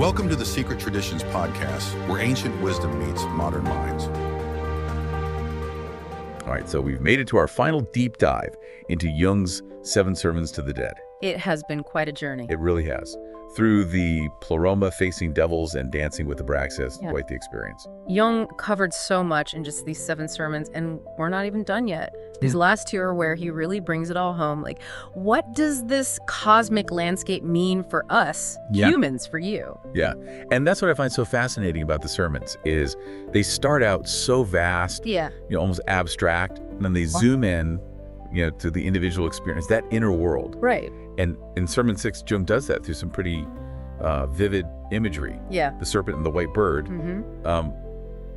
Welcome to the Secret Traditions podcast, where ancient wisdom meets modern minds. All right, so we've made it to our final deep dive into Jung's Seven Sermons to the Dead. It has been quite a journey. It really has. Through the pleroma facing devils and dancing with the Braxis, quite the experience. Jung covered so much in just these 7 sermons, and we're not even done yet. These last 2 are where he really brings it all home. Like, what does this cosmic landscape mean for us, humans, for you? Yeah, and that's what I find so fascinating about the sermons, is they start out so vast, almost abstract, and then they zoom in, to the individual experience, that inner world. Right. And in Sermon 6, Jung does that through some pretty vivid imagery. Yeah. The serpent and the white bird.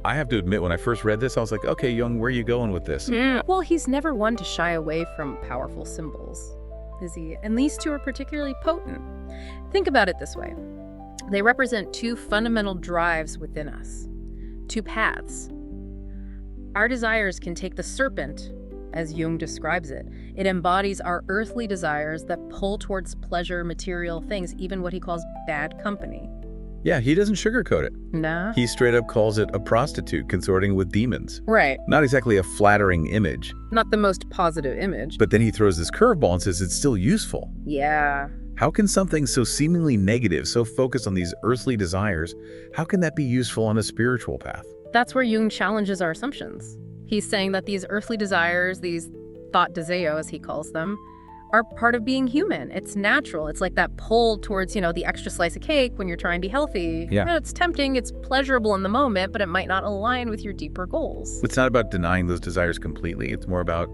I have to admit, when I first read this, I was like, okay, Jung, where are you going with this? Well, he's never one to shy away from powerful symbols, is he? And these 2 are particularly potent. Think about it this way. They represent 2 fundamental drives within us, 2 paths. Our desires can take the serpent, as Jung describes it. It embodies our earthly desires that pull towards pleasure, material things, even what he calls bad company. Yeah, he doesn't sugarcoat it. No. He straight up calls it a prostitute consorting with demons. Right. Not exactly a flattering image. Not the most positive image. But then he throws this curveball and says it's still useful. Yeah. How can something so seemingly negative, so focused on these earthly desires, how can that be useful on a spiritual path? That's where Jung challenges our assumptions. He's saying that these earthly desires, these thought deseo, as he calls them, are part of being human. It's natural. It's like that pull towards, the extra slice of cake when you're trying to be healthy. Yeah. It's tempting, it's pleasurable in the moment, but it might not align with your deeper goals. It's not about denying those desires completely. It's more about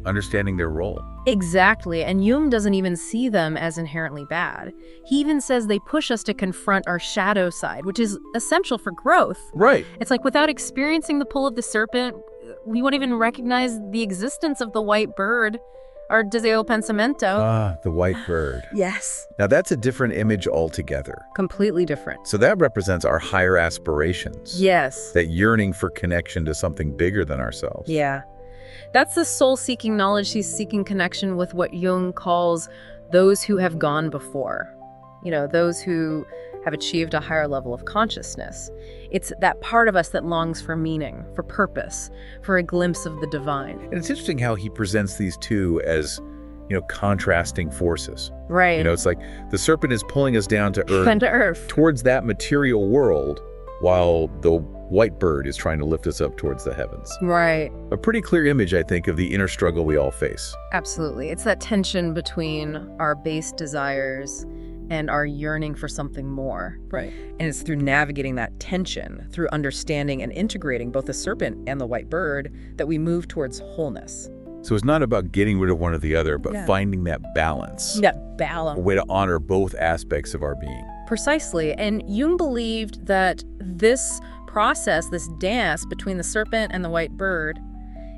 understanding their role. Exactly. And Jung doesn't even see them as inherently bad. He even says they push us to confront our shadow side, which is essential for growth. Right. It's like without experiencing the pull of the serpent, we won't even recognize the existence of the white bird, or deseo pensamento. Ah, the white bird. Yes. Now that's a different image altogether. Completely different. So that represents our higher aspirations. Yes. That yearning for connection to something bigger than ourselves. Yeah. That's the soul-seeking knowledge. He's seeking connection with what Jung calls those who have gone before. Those who have achieved a higher level of consciousness. It's that part of us that longs for meaning, for purpose, for a glimpse of the divine. And it's interesting how he presents these 2 as, contrasting forces. Right. It's like the serpent is pulling us down to earth. Towards that material world, while the white bird is trying to lift us up towards the heavens. Right. A pretty clear image, I think, of the inner struggle we all face. Absolutely. It's that tension between our base desires and our yearning for something more. Right. And it's through navigating that tension, through understanding and integrating both the serpent and the white bird, that we move towards wholeness. So it's not about getting rid of one or the other, but finding that balance. That balance. A way to honor both aspects of our being. Precisely. And Jung believed that this process, this dance between the serpent and the white bird,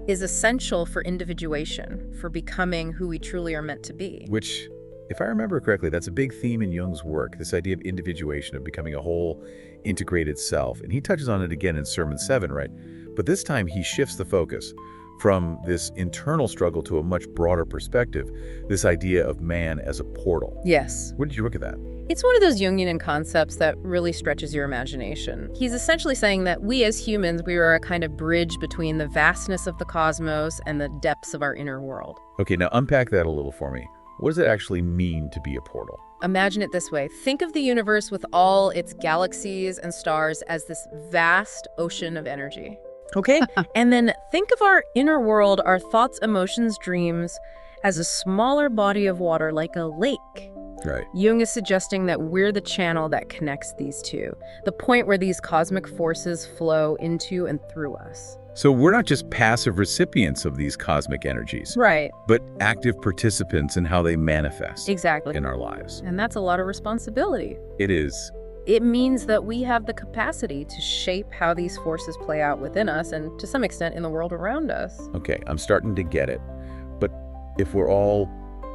is essential for individuation, for becoming who we truly are meant to be. Which, if I remember correctly, that's a big theme in Jung's work, this idea of individuation, of becoming a whole integrated self. And he touches on it again in Sermon 7, right? But this time he shifts the focus from this internal struggle to a much broader perspective, this idea of man as a portal. Yes. What did you look at that? It's one of those Jungian concepts that really stretches your imagination. He's essentially saying that we as humans, we are a kind of bridge between the vastness of the cosmos and the depths of our inner world. Okay, now unpack that a little for me. What does it actually mean to be a portal? Imagine it this way. Think of the universe with all its galaxies and stars as this vast ocean of energy. Okay. And then think of our inner world, our thoughts, emotions, dreams, as a smaller body of water, like a lake. Right. Jung is suggesting that we're the channel that connects these 2, the point where these cosmic forces flow into and through us. So we're not just passive recipients of these cosmic energies. Right. But active participants in how they manifest. Exactly. In our lives. And that's a lot of responsibility. It is. It means that we have the capacity to shape how these forces play out within us and, to some extent, in the world around us. Okay, I'm starting to get it. But if we're all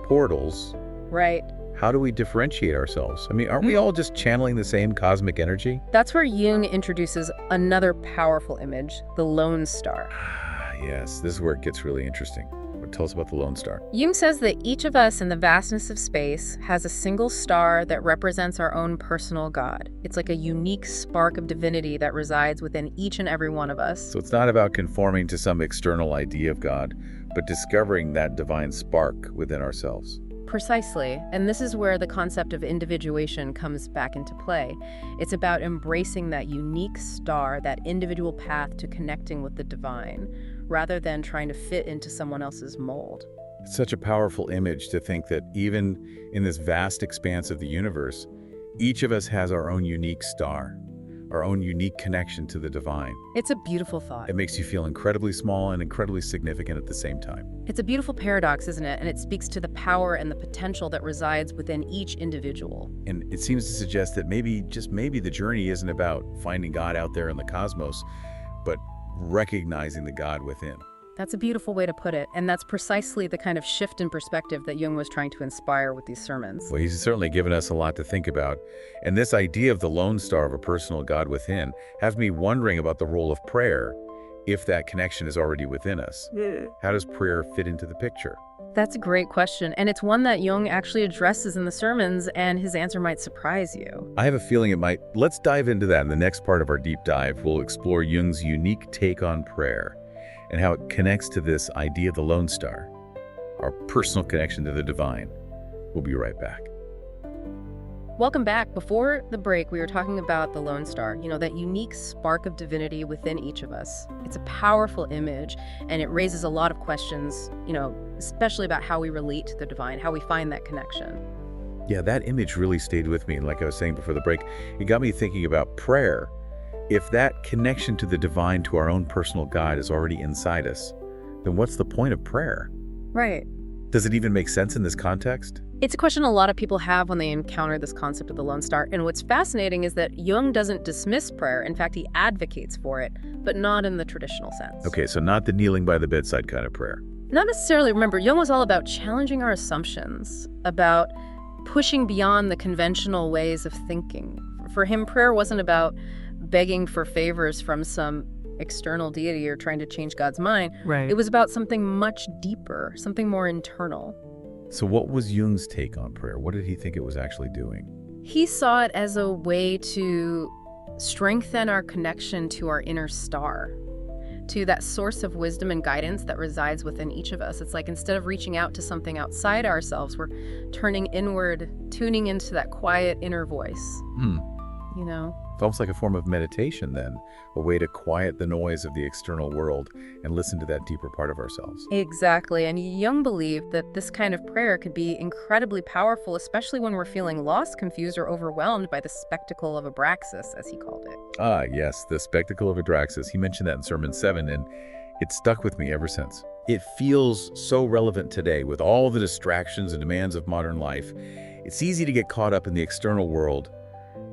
portals, right, how do we differentiate ourselves? I mean, aren't we all just channeling the same cosmic energy? That's where Jung introduces another powerful image, the lone star. Yes, this is where it gets really interesting. Tell us about the lone star. Jung says that each of us in the vastness of space has a single star that represents our own personal God. It's like a unique spark of divinity that resides within each and every one of us. So it's not about conforming to some external idea of God, but discovering that divine spark within ourselves. Precisely. And this is where the concept of individuation comes back into play. It's about embracing that unique star, that individual path to connecting with the divine, rather than trying to fit into someone else's mold. It's such a powerful image to think that even in this vast expanse of the universe, each of us has our own unique star, our own unique connection to the divine. It's a beautiful thought. It makes you feel incredibly small and incredibly significant at the same time. It's a beautiful paradox, isn't it? And it speaks to the power and the potential that resides within each individual. And it seems to suggest that maybe, just maybe, the journey isn't about finding God out there in the cosmos, but recognizing the God within. That's a beautiful way to put it, and that's precisely the kind of shift in perspective that Jung was trying to inspire with these sermons. Well, he's certainly given us a lot to think about, and this idea of the lone star of a personal God within has me wondering about the role of prayer if that connection is already within us. How does prayer fit into the picture? That's a great question, and it's one that Jung actually addresses in the sermons, and his answer might surprise you. I have a feeling it might. Let's dive into that in the next part of our deep dive. We'll explore Jung's unique take on prayer and how it connects to this idea of the lone star, our personal connection to the divine. We'll be right back. Welcome back. Before the break, we were talking about the lone star, that unique spark of divinity within each of us. It's a powerful image, and it raises a lot of questions, especially about how we relate to the divine, how we find that connection. Yeah, that image really stayed with me. And like I was saying before the break, it got me thinking about prayer. If that connection to the divine, to our own personal God, is already inside us, then what's the point of prayer? Right. Does it even make sense in this context? It's a question a lot of people have when they encounter this concept of the lone star. And what's fascinating is that Jung doesn't dismiss prayer. In fact, he advocates for it, but not in the traditional sense. Okay, so not the kneeling by the bedside kind of prayer. Not necessarily. Remember, Jung was all about challenging our assumptions, about pushing beyond the conventional ways of thinking. For him, prayer wasn't about begging for favors from some external deity or trying to change God's mind. Right. It was about something much deeper, something more internal. So what was Jung's take on prayer? What did he think it was actually doing? He saw it as a way to strengthen our connection to our inner star, to that source of wisdom and guidance that resides within each of us. It's like instead of reaching out to something outside ourselves, we're turning inward, tuning into that quiet inner voice. It's almost like a form of meditation then, a way to quiet the noise of the external world and listen to that deeper part of ourselves. Exactly. And Jung believed that this kind of prayer could be incredibly powerful, especially when we're feeling lost, confused, or overwhelmed by the spectacle of Abraxas, as he called it. Ah, yes, the spectacle of Abraxas. He mentioned that in Sermon 7, and it stuck with me ever since. It feels so relevant today with all the distractions and demands of modern life. It's easy to get caught up in the external world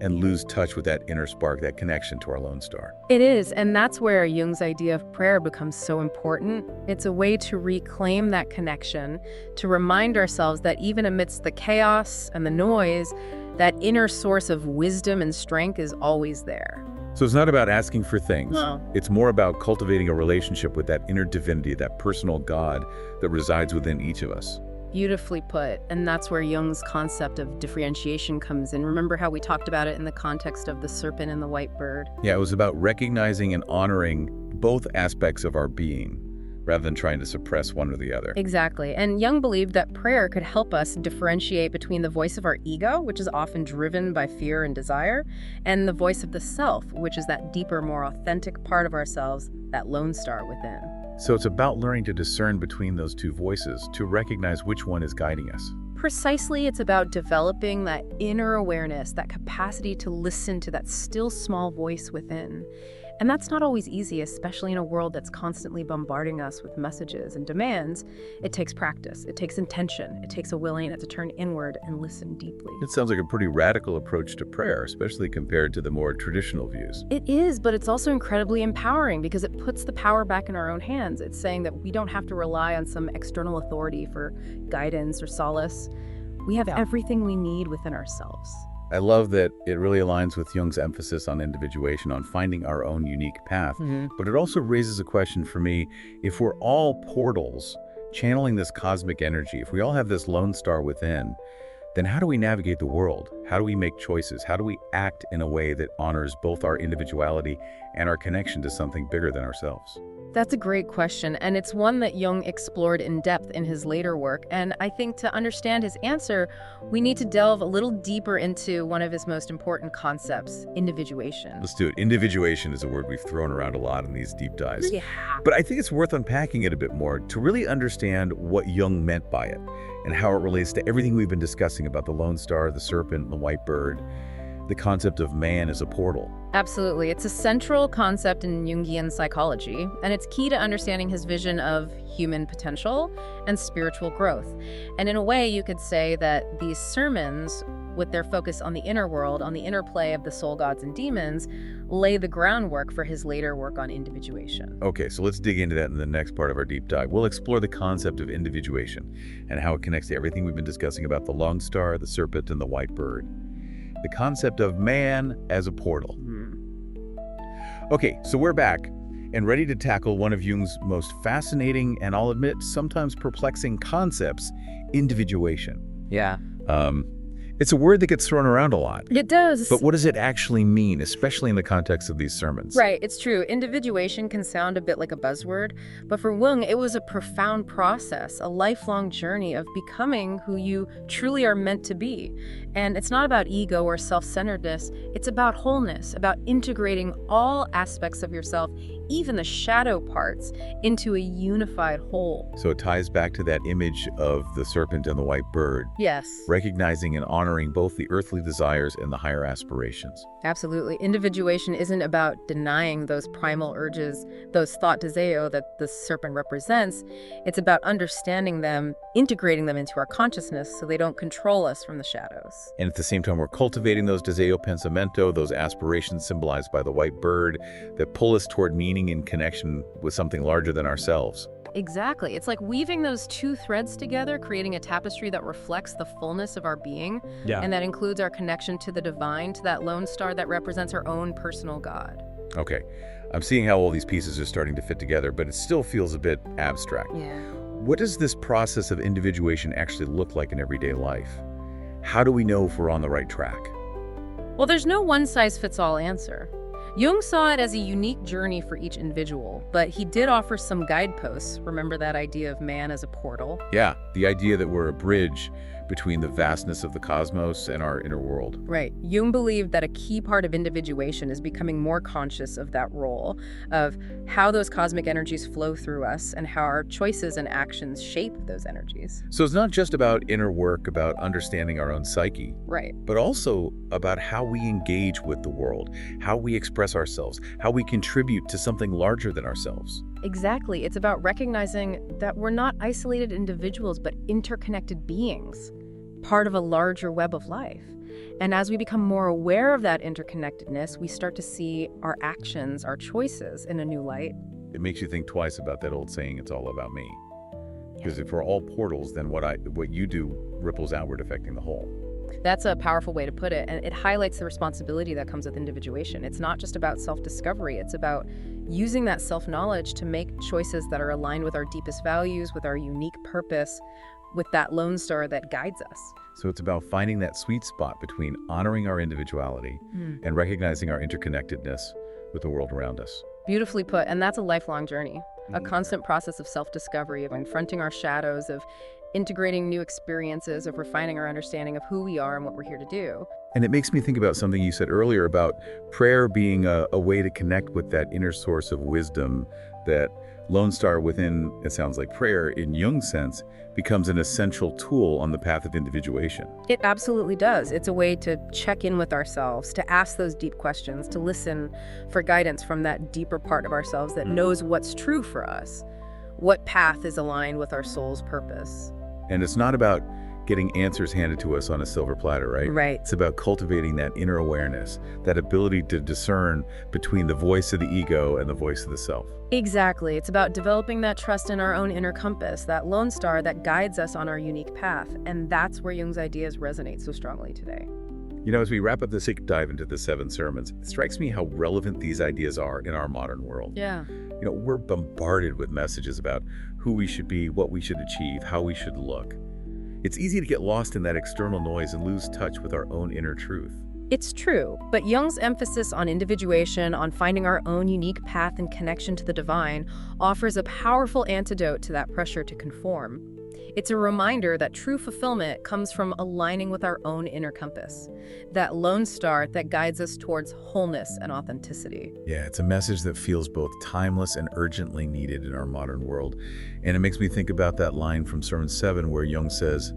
and lose touch with that inner spark, that connection to our lone star. It is, and that's where Jung's idea of prayer becomes so important. It's a way to reclaim that connection, to remind ourselves that even amidst the chaos and the noise, that inner source of wisdom and strength is always there. So it's not about asking for things. No. It's more about cultivating a relationship with that inner divinity, that personal God that resides within each of us. Beautifully put, and that's where Jung's concept of differentiation comes in. Remember how we talked about it in the context of the serpent and the white bird? Yeah, it was about recognizing and honoring both aspects of our being, rather than trying to suppress one or the other. Exactly, and Jung believed that prayer could help us differentiate between the voice of our ego, which is often driven by fear and desire, and the voice of the self, which is that deeper, more authentic part of ourselves, that lone star within. So it's about learning to discern between those two voices, to recognize which one is guiding us. Precisely, it's about developing that inner awareness, that capacity to listen to that still small voice within. And that's not always easy, especially in a world that's constantly bombarding us with messages and demands. It takes practice, it takes intention, it takes a willingness to turn inward and listen deeply. It sounds like a pretty radical approach to prayer, especially compared to the more traditional views. It is, but it's also incredibly empowering because it puts the power back in our own hands. It's saying that we don't have to rely on some external authority for guidance or solace. We have everything we need within ourselves. I love that it really aligns with Jung's emphasis on individuation, on finding our own unique path. But it also raises a question for me: if we're all portals channeling this cosmic energy, if we all have this lone star within, then how do we navigate the world? How do we make choices? How do we act in a way that honors both our individuality and our connection to something bigger than ourselves? That's a great question, and it's one that Jung explored in depth in his later work. And I think to understand his answer, we need to delve a little deeper into one of his most important concepts, individuation. Let's do it. Individuation is a word we've thrown around a lot in these deep dives. Yeah. But I think it's worth unpacking it a bit more to really understand what Jung meant by it and how it relates to everything we've been discussing about the lone star, the serpent, and the white bird, the concept of man as a portal. Absolutely. It's a central concept in Jungian psychology, and it's key to understanding his vision of human potential and spiritual growth. And in a way, you could say that these sermons, with their focus on the inner world, on the interplay of the soul gods and demons, lay the groundwork for his later work on individuation. Okay, so let's dig into that in the next part of our deep dive. We'll explore the concept of individuation and how it connects to everything we've been discussing about the lone star, the serpent, and the white bird. The concept of man as a portal. Okay, so we're back and ready to tackle one of Jung's most fascinating and, I'll admit, sometimes perplexing concepts, individuation. Yeah. It's a word that gets thrown around a lot. It does. But what does it actually mean, especially in the context of these sermons? Right, it's true. Individuation can sound a bit like a buzzword, but for Jung, it was a profound process, a lifelong journey of becoming who you truly are meant to be. And it's not about ego or self-centeredness, it's about wholeness, about integrating all aspects of yourself, even the shadow parts, into a unified whole. So it ties back to that image of the serpent and the white bird. Yes. Recognizing and honoring both the earthly desires and the higher aspirations. Absolutely. Individuation isn't about denying those primal urges, those thought deseo that the serpent represents. It's about understanding them, integrating them into our consciousness so they don't control us from the shadows. And at the same time, we're cultivating those deseo pensamento, those aspirations symbolized by the white bird that pull us toward meaning and connection with something larger than ourselves. Exactly. It's like weaving those two threads together, creating a tapestry that reflects the fullness of our being. Yeah. And that includes our connection to the divine, to that lone star that represents our own personal God. Okay, I'm seeing how all these pieces are starting to fit together, but it still feels a bit abstract. Yeah. What does this process of individuation actually look like in everyday life? How do we know if we're on the right track? Well, there's no one-size-fits-all answer. Jung saw it as a unique journey for each individual, but he did offer some guideposts. Remember that idea of man as a portal? Yeah, the idea that we're a bridge between the vastness of the cosmos and our inner world. Right. Jung believed that a key part of individuation is becoming more conscious of that role, of how those cosmic energies flow through us and how our choices and actions shape those energies. So it's not just about inner work, about understanding our own psyche, Right. but also about how we engage with the world, how we express ourselves, how we contribute to something larger than ourselves. Exactly. It's about recognizing that we're not isolated individuals, but interconnected beings, part of a larger web of life. And as we become more aware of that interconnectedness, we start to see our actions, our choices in a new light. It makes you think twice about that old saying, it's all about me. Because if we're all portals, then what you do ripples outward, affecting the whole. That's a powerful way to put it, and it highlights the responsibility that comes with individuation. It's not just about self-discovery, it's about using that self-knowledge to make choices that are aligned with our deepest values, with our unique purpose, with that lone star that guides us. So it's about finding that sweet spot between honoring our individuality and recognizing our interconnectedness with the world around us. Beautifully put, and that's a lifelong journey, a constant process of self-discovery, of confronting our shadows, of integrating new experiences, of refining our understanding of who we are and what we're here to do. And it makes me think about something you said earlier about prayer being a way to connect with that inner source of wisdom, that lone star within, it sounds like prayer, in Jung's sense, becomes an essential tool on the path of individuation. It absolutely does. It's a way to check in with ourselves, to ask those deep questions, to listen for guidance from that deeper part of ourselves that knows what's true for us, what path is aligned with our soul's purpose. And it's not about getting answers handed to us on a silver platter, right? Right. It's about cultivating that inner awareness, that ability to discern between the voice of the ego and the voice of the self. Exactly. It's about developing that trust in our own inner compass, that lone star that guides us on our unique path. And that's where Jung's ideas resonate so strongly today. You know, as we wrap up this dive into the 7 sermons, it strikes me how relevant these ideas are in our modern world. Yeah. We're bombarded with messages about who we should be, what we should achieve, how we should look. It's easy to get lost in that external noise and lose touch with our own inner truth. It's true, but Jung's emphasis on individuation, on finding our own unique path and connection to the divine, offers a powerful antidote to that pressure to conform. It's a reminder that true fulfillment comes from aligning with our own inner compass, that lone star that guides us towards wholeness and authenticity. Yeah, it's a message that feels both timeless and urgently needed in our modern world. And it makes me think about that line from Sermon 7 where Jung says,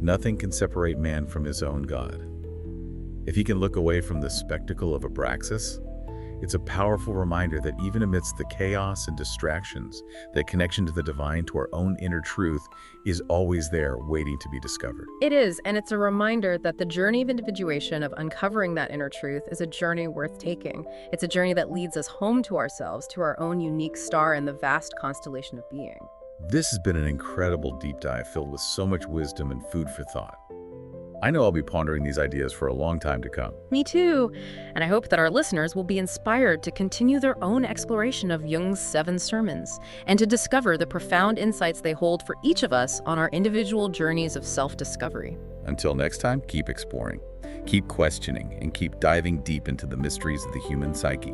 "Nothing can separate man from his own God." If he can look away from the spectacle of Abraxas, it's a powerful reminder that even amidst the chaos and distractions, that connection to the divine, to our own inner truth, is always there waiting to be discovered. It is, and it's a reminder that the journey of individuation, of uncovering that inner truth, is a journey worth taking. It's a journey that leads us home to ourselves, to our own unique star in the vast constellation of being. This has been an incredible deep dive filled with so much wisdom and food for thought. I know I'll be pondering these ideas for a long time to come. Me too. And I hope that our listeners will be inspired to continue their own exploration of Jung's 7 sermons and to discover the profound insights they hold for each of us on our individual journeys of self-discovery. Until next time, keep exploring, keep questioning, and keep diving deep into the mysteries of the human psyche.